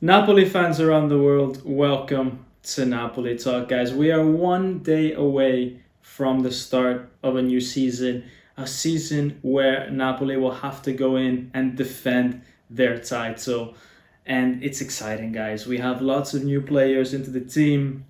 Napoli fans around the world, welcome to Napoli Talk, guys. We are one day away from the start of a new season, a season where Napoli will have to go in and defend their title. And it's exciting, guys. We have lots of new players into the team.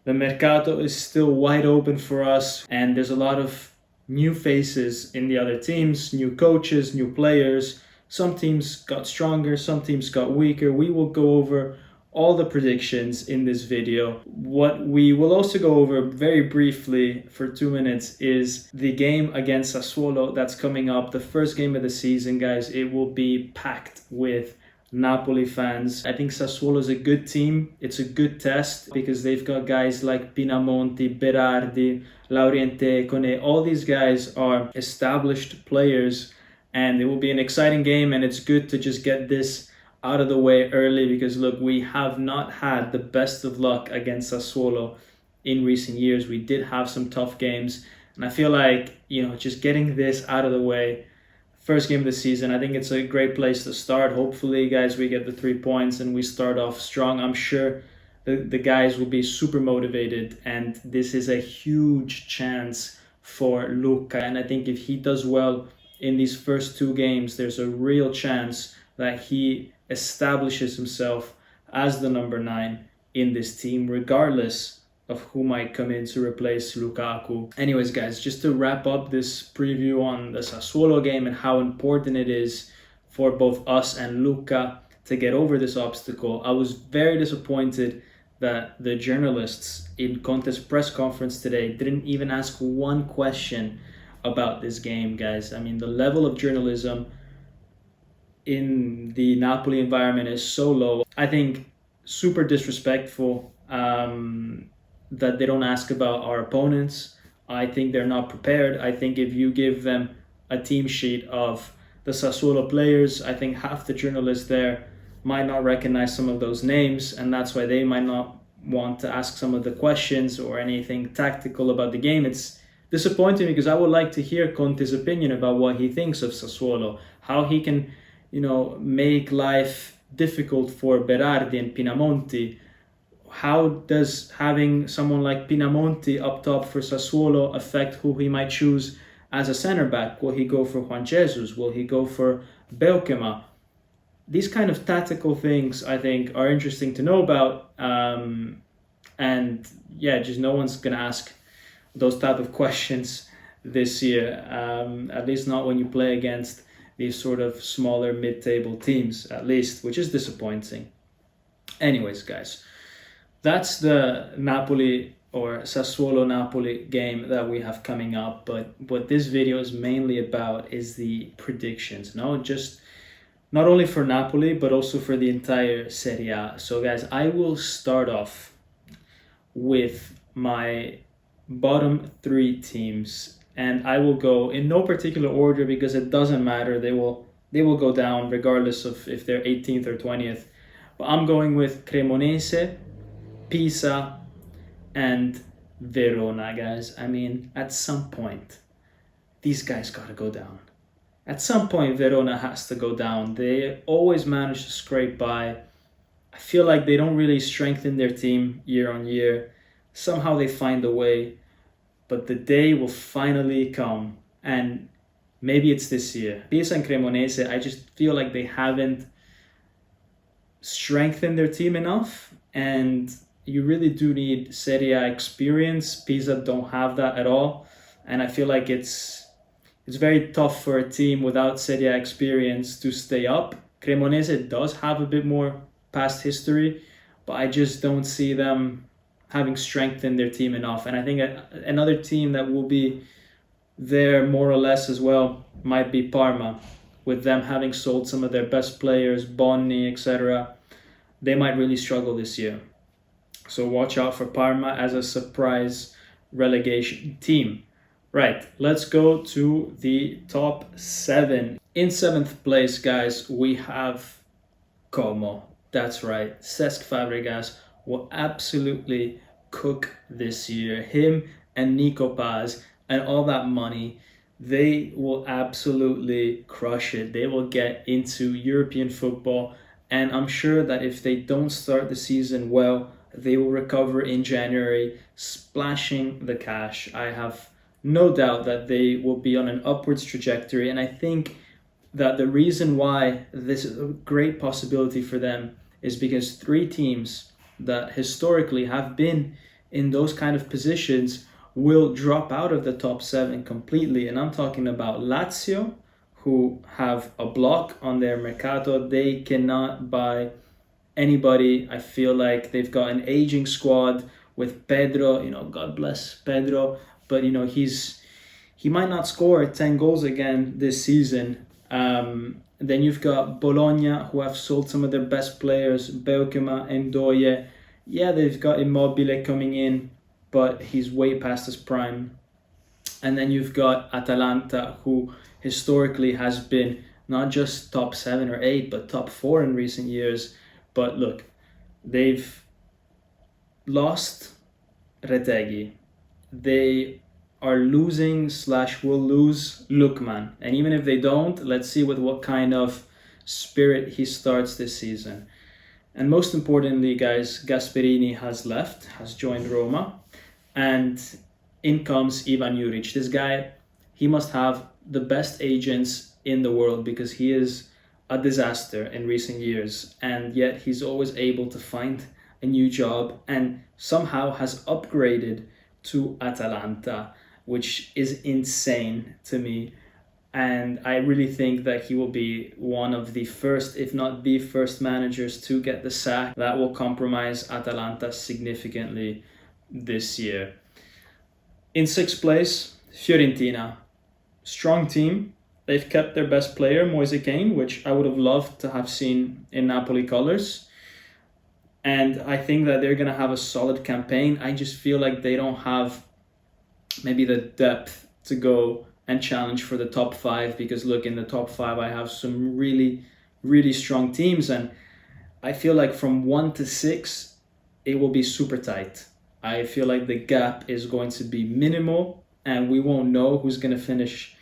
The mercato is still wide open for us, and there's a lot of new faces in the other teams, new coaches, new players. Some teams got stronger, some teams got weaker. We will go over all the predictions in this video. What we will also go over very briefly for 2 minutes is the game against Sassuolo that's coming up, the first game of the season, guys. It will be packed with Napoli fans. I think Sassuolo is a good team. It's a good test because they've got guys like Pinamonti, Berardi, Lauriente, Kone. All these guys are established players, and it will be an exciting game, and it's good to just get this out of the way early because look, we have not had the best of luck against Sassuolo in recent years. We did have some tough games, and I feel like, just getting this out of the way, first game of the season, I think it's a great place to start. Hopefully, guys, we get the 3 points and we start off strong. I'm sure the guys will be super motivated, and this is a huge chance for Luca. And I think if he does well in these first two games, there's a real chance that he establishes himself as the number 9 in this team, regardless of who might come in to replace Lukaku. Anyways, guys, just to wrap up this preview on the Sassuolo game and how important it is for both us and Luca to get over this obstacle, I was very disappointed that the journalists in Conte's press conference today didn't even ask one question about this game, guys. I mean, the level of journalism in the Napoli environment is so low. I think super disrespectful that they don't ask about our opponents. I think they're not prepared. I think if you give them a team sheet of the Sassuolo players, I think half the journalists there might not recognize some of those names, and that's why they might not want to ask some of the questions or anything tactical about the game. It's disappointing because I would like to hear Conte's opinion about what he thinks of Sassuolo, how he can, make life difficult for Berardi and Pinamonti. How does having someone like Pinamonti up top for Sassuolo affect who he might choose as a center back? Will he go for Juan Jesus? Will he go for Beukema? These kind of tactical things, I think, are interesting to know about. And yeah, just no one's going to ask those type of questions this year, at least not when you play against these sort of smaller mid-table teams, at least, which is disappointing. Anyways, guys, that's the Napoli or Sassuolo Napoli game that we have coming up. But what this video is mainly about is the predictions, just not only for Napoli, but also for the entire Serie A. So guys, I will start off with my bottom 3 teams, and I will go in no particular order because it doesn't matter. They will go down regardless of if they're 18th or 20th. But I'm going with Cremonese, Pisa, and Verona, guys. I mean, at some point, these guys gotta go down. At some point, Verona has to go down. They always manage to scrape by. I feel like they don't really strengthen their team year on year. Somehow they find a way, but the day will finally come, and maybe it's this year. Pisa and Cremonese, I just feel like they haven't strengthened their team enough, and you really do need Serie A experience. Pisa don't have that at all, and I feel like it's very tough for a team without Serie A experience to stay up. Cremonese does have a bit more past history, but I just don't see them having strengthened their team enough. And I think another team that will be there more or less as well might be Parma, with them having sold some of their best players, Bonni, etc. They might really struggle this year. So watch out for Parma as a surprise relegation team. Right, let's go to the top 7. In 7th place, guys, we have Como. That's right, Cesc Fabregas will absolutely cook this year. Him and Nico Paz and all that money, they will absolutely crush it. They will get into European football And I'm sure that if they don't start the season well, they will recover in January, splashing the cash. I have no doubt that they will be on an upwards trajectory. And I think that the reason why this is a great possibility for them is because three teams that historically have been in those kind of positions will drop out of the top seven completely. And I'm talking about Lazio, who have a block on their mercato. They cannot buy anybody. I feel like they've got an aging squad with Pedro. God bless Pedro, but he might not score 10 goals again this season. Then you've got Bologna, who have sold some of their best players, Beukema and Doye. Yeah, they've got Immobile coming in, but he's way past his prime. And then you've got Atalanta, who historically has been not just top 7 or 8, but top 4 in recent years. But look, they've lost Retegui. They are losing / will lose Lookman. And even if they don't, let's see with what kind of spirit he starts this season. And most importantly, guys, Gasperini has left, has joined Roma. And in comes Ivan Juric. This guy, he must have the best agents in the world because he is a disaster in recent years. And yet he's always able to find a new job and somehow has upgraded to Atalanta, which is insane to me. And I really think that he will be one of the first, if not the first managers to get the sack. That will compromise Atalanta significantly this year. In sixth place, Fiorentina. Strong team. They've kept their best player, Moise Kean, which I would have loved to have seen in Napoli colours. And I think that they're going to have a solid campaign. I just feel like they don't have maybe the depth to go and challenge for the top 5, because look, in the top 5 I have some really, really strong teams, and I feel like from 1 to 6 it will be super tight. I feel like the gap is going to be minimal, and we won't know who's going to finish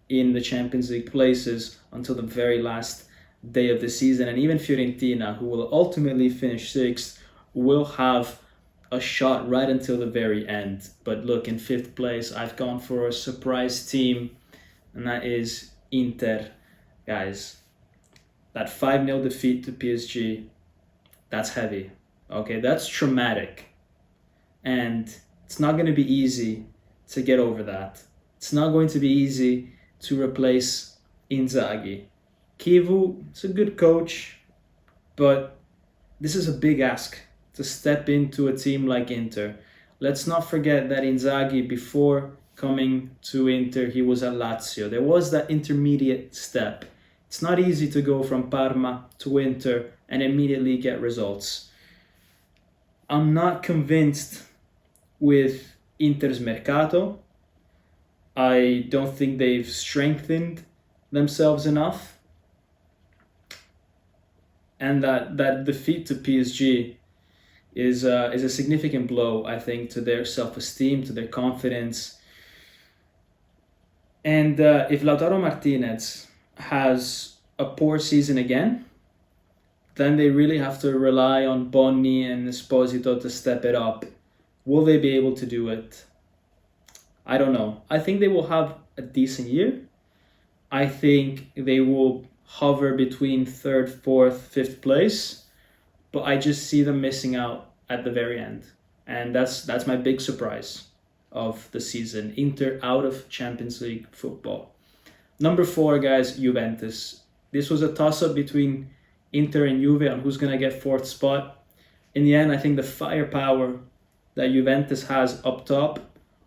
in the Champions League places until the very last day of the season. And even Fiorentina, who will ultimately finish 6th, will have a shot right until the very end. But look, in 5th place, I've gone for a surprise team, and that is Inter. Guys, that 5-0 defeat to PSG, that's heavy. Okay, that's traumatic. And it's not going to be easy to get over that. It's not going to be easy to replace Inzaghi. Kivu is a good coach, but this is a big ask to step into a team like Inter. Let's not forget that Inzaghi, before coming to Inter, he was at Lazio. There was that intermediate step. It's not easy to go from Parma to Inter and immediately get results. I'm not convinced with Inter's mercato. I don't think they've strengthened themselves enough. And that defeat to PSG is a significant blow, I think, to their self-esteem, to their confidence. And if Lautaro Martinez has a poor season again, then they really have to rely on Bonni and Esposito to step it up. Will they be able to do it? I don't know. I think they will have a decent year. I think they will hover between 3rd, 4th, 5th place, but I just see them missing out at the very end. And that's my big surprise of the season. Inter out of Champions League football. Number 4, guys, Juventus. This was a toss-up between Inter and Juve on who's going to get 4th spot. In the end, I think the firepower that Juventus has up top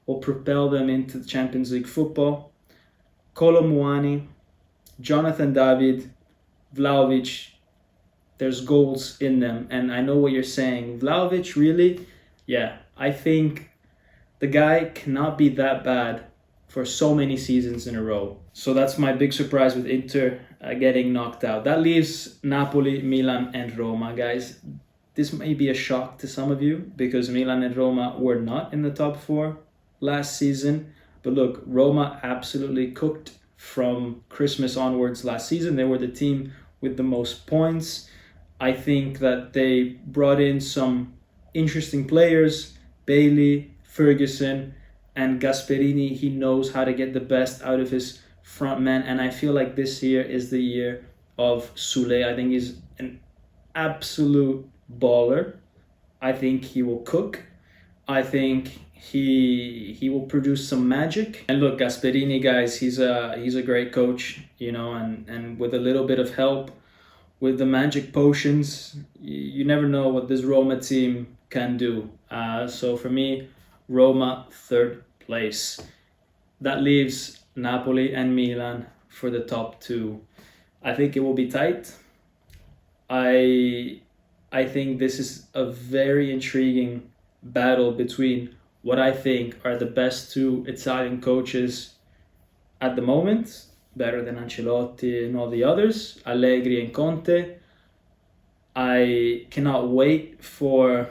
will propel them into the Champions League football. Kolo Muani, Jonathan David, Vlahovic, there's goals in them. And I know what you're saying. Vlahovic, really? Yeah, I think the guy cannot be that bad for so many seasons in a row. So that's my big surprise with Inter getting knocked out. That leaves Napoli, Milan, and Roma, guys. This may be a shock to some of you because Milan and Roma were not in the top 4 last season. But look, Roma absolutely cooked from Christmas onwards last season. They were the team with the most points. I think that they brought in some interesting players, Bailey, Ferguson, and Gasperini. He knows how to get the best out of his front men, and I feel like this year is the year of Sule. I think he's an absolute baller. I think he will cook. I think he will produce some magic. And look, Gasperini, guys, he's a great coach, and with a little bit of help with the magic potions, you never know what this Roma team can do. So for me, Roma third place. That leaves Napoli and Milan for the top two. I think it will be tight. I I think this is a very intriguing battle between what I think are the best two Italian coaches at the moment, better than Ancelotti and all the others, Allegri and Conte. I cannot wait for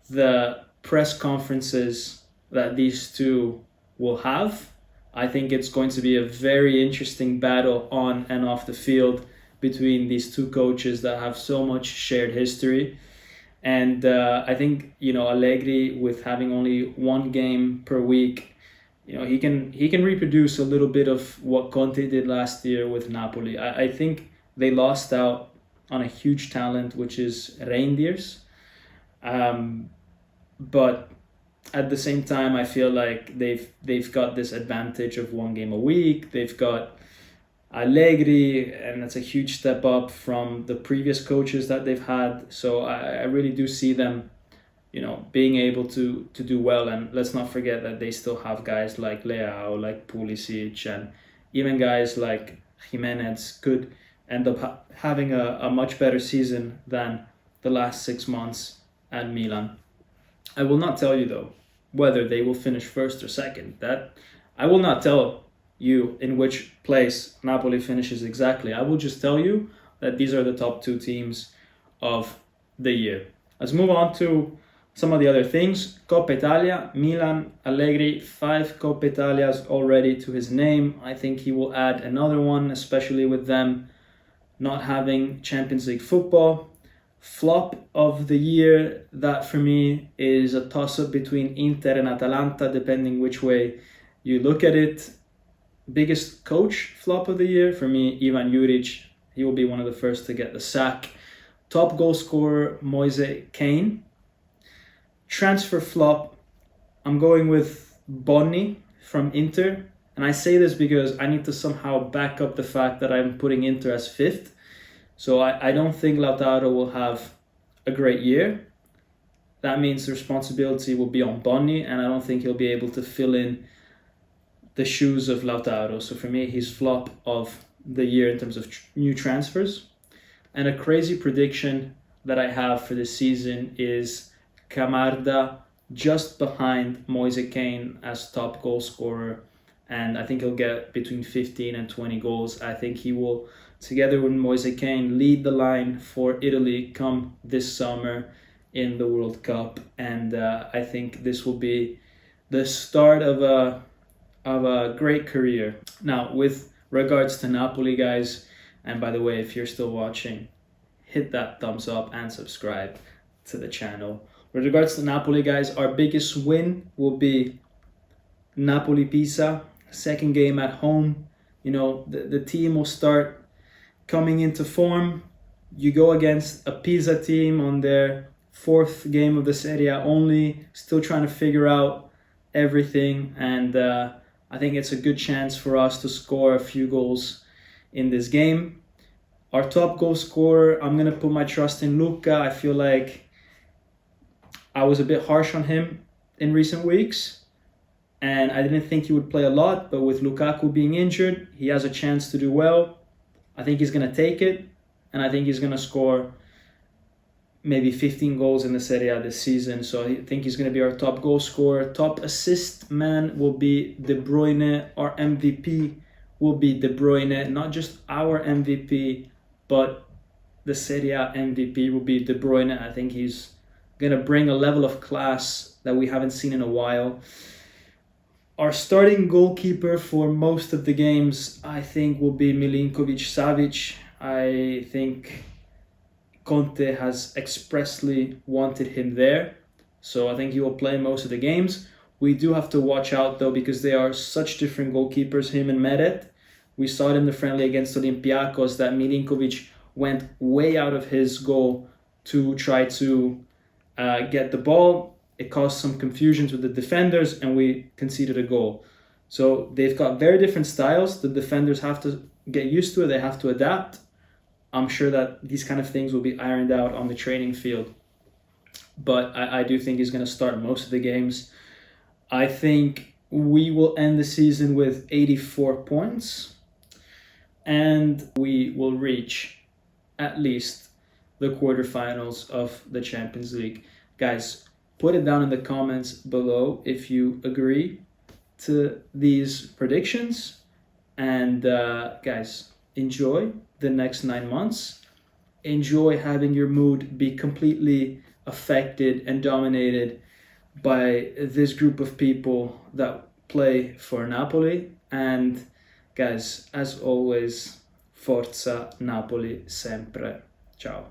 the press conferences that these two will have. I think it's going to be a very interesting battle on and off the field between these two coaches that have so much shared history. And I think Allegri, with having only one game per week, he can reproduce a little bit of what Conte did last year with Napoli. I think they lost out on a huge talent, which is Reindeers. But at the same time, I feel like they've got this advantage of one game a week. They've got Allegri, and that's a huge step up from the previous coaches that they've had. So I really do see them, being able to do well. And let's not forget that they still have guys like Leao, like Pulisic, and even guys like Jimenez could end up having a much better season than the last 6 months at Milan. I will not tell you, though, whether they will finish first or second. That I will not tell you in which place Napoli finishes exactly. I will just tell you that these are the top two teams of the year. Let's move on to some of the other things. Coppa Italia, Milan, Allegri, 5 Coppa Italias already to his name. I think he will add another one, especially with them not having Champions League football. Flop of the year, that for me is a toss-up between Inter and Atalanta, depending which way you look at it. Biggest coach flop of the year, for me, Ivan Juric. He will be one of the first to get the sack. Top goal scorer, Moise Kean. Transfer flop, I'm going with Bonni from Inter. And I say this because I need to somehow back up the fact that I'm putting Inter as 5th. So I don't think Lautaro will have a great year. That means the responsibility will be on Bonni, and I don't think he'll be able to fill in the shoes of Lautaro. So for me, he's flop of the year in terms of new transfers. And a crazy prediction that I have for this season is Camarda just behind Moise Kean as top goal scorer. And I think he'll get between 15 and 20 goals. I think he will, together with Moise Kean, lead the line for Italy come this summer in the World Cup. And I think this will be the start of a great career. Now, with regards to Napoli, guys, and by the way, if you're still watching, hit that thumbs up and subscribe to the channel. With regards to Napoli, guys, our biggest win will be Napoli-Pisa, second game at home. The team will start coming into form. You go against a Pisa team on their 4th game of the Serie A only, still trying to figure out everything, and I think it's a good chance for us to score a few goals in this game. Our top goal scorer, I'm going to put my trust in Luca. I feel like I was a bit harsh on him in recent weeks, and I didn't think he would play a lot, but with Lukaku being injured, he has a chance to do well. I think he's going to take it, and I think he's going to score maybe 15 goals in the Serie A this season. So I think he's going to be our top goal scorer. Top assist man will be De Bruyne. Our MVP will be De Bruyne. Not just our MVP, but the Serie A MVP will be De Bruyne. I think he's going to bring a level of class that we haven't seen in a while. Our starting goalkeeper for most of the games, I think, will be Milinkovic-Savic. I think Conte has expressly wanted him there. So I think he will play most of the games. We do have to watch out though, because they are such different goalkeepers, him and Meret. We saw it in the friendly against Olympiacos that Milinkovic went way out of his goal to try to get the ball. It caused some confusions with the defenders and we conceded a goal. So they've got very different styles. The defenders have to get used to it. They have to adapt. I'm sure that these kind of things will be ironed out on the training field. But I do think he's going to start most of the games. I think we will end the season with 84 points. And we will reach at least the quarterfinals of the Champions League. Guys, put it down in the comments below if you agree to these predictions. And guys, enjoy the next 9 months. Enjoy having your mood be completely affected and dominated by this group of people that play for Napoli. And guys, as always, Forza Napoli sempre. Ciao.